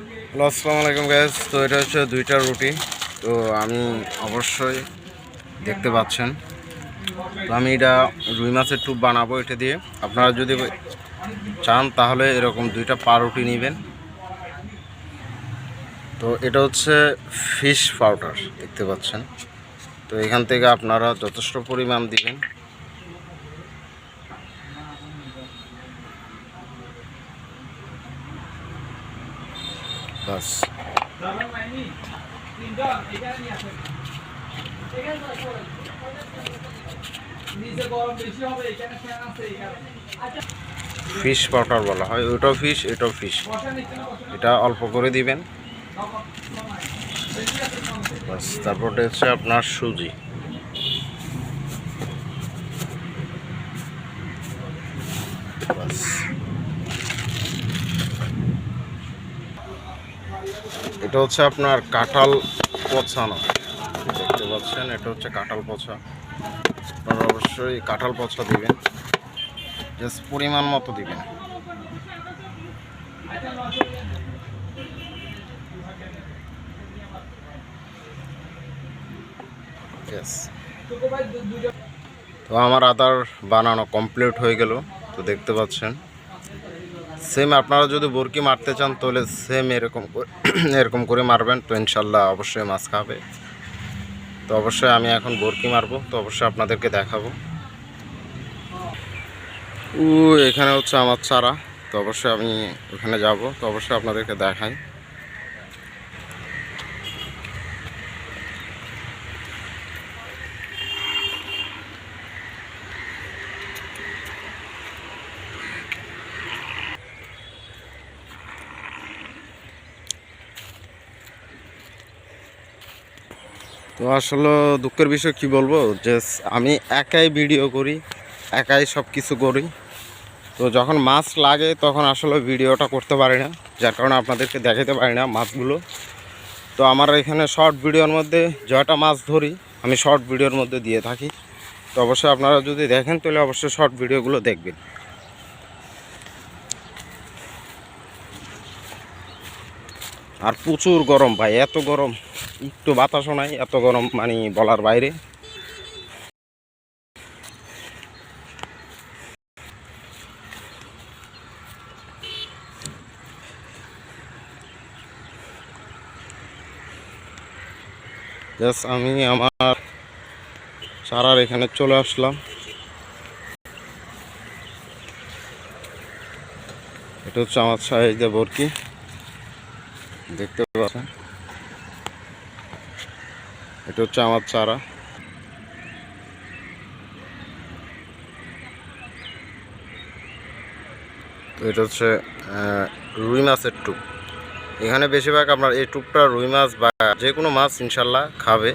Hello, আসসালামু আলাইকুম guys. তো এটা হচ্ছে দুইটা রুটি। তো আমি অবশ্যই দেখতে পাচ্ছেন, তো আমি এটা রুই মাছের টুপ বানাবো এটা দিয়ে। আপনারা যদি চান তাহলে এরকম দুইটা পাউরুটি নেবেন। তো এটা হচ্ছে ফিশ পাউডার, দেখতে পাচ্ছেন। তো এখান থেকে আপনারা যথেষ্ট পরিমাণ দিবেন। বাস, ফিশ পাউডার বলা হয়, ওটাও ফিশ এটাও ফিশ। এটা অল্প করে দিবেন। বাস, তারপরটা হচ্ছে আপনার সুজি। বাস, এটা হচ্ছে আপনার কাঁঠাল পচানো, দেখতে পাচ্ছেন। এটা হচ্ছে কাঁঠাল পচা। আপনারা অবশ্যই কাঁঠাল পচা দিবেন, জাস্ট পরিমাণ মতো দিবেন। তো আমার আদার বানানো কমপ্লিট হয়ে গেল। তো দেখতে পাচ্ছেন, সেম আপনারা যদি বরকি মারতে চান তাহলে সেম এরকম করে মারবেন। তো ইনশাল্লাহ অবশ্যই মাছ খাবে। তো অবশ্যই আমি এখন বরকি মারবো, তো অবশ্যই আপনাদেরকে দেখাবো। এখানে হচ্ছে আমার চারা। তো অবশ্যই আমি ওখানে যাব, তো অবশ্যই আপনাদেরকে দেখাই। তো আসলে দুঃখের বিষয় কি বলবো, যে আমি একাই ভিডিও করি, একাই সব কিছু করি। তো যখন মাছ লাগে তখন আসলে ভিডিওটা করতে পারি না, যার কারণে আপনাদেরকে দেখাতে পারি না মাছগুলো। তো আমার এখানে শর্ট ভিডিওর মধ্যে জয়টা মাছ ধরি আমি শর্ট ভিডিওর মধ্যে দিয়ে থাকি। তো অবশ্যই আপনারা যদি দেখেন তাহলে অবশ্যই শর্ট ভিডিওগুলো দেখবেন। আর প্রচুর গরম ভাই, এত গরম, একটু বাতাসও নাই, এত গরম মানে বলার বাইরে। জাস্ট আমি আমার চারার এখানে চলে আসলাম। এটা হচ্ছে আমার সাইজে বরকি, দেখতে পাচ্ছেন। এটা হচ্ছে আমার চারা। তো এটা হচ্ছে রুই মাছের টুপ। এখানে বেশিরভাগ আপনার এই টুপটা রুই মাছ বা যে কোনো মাছ ইনশাল্লাহ খাবে।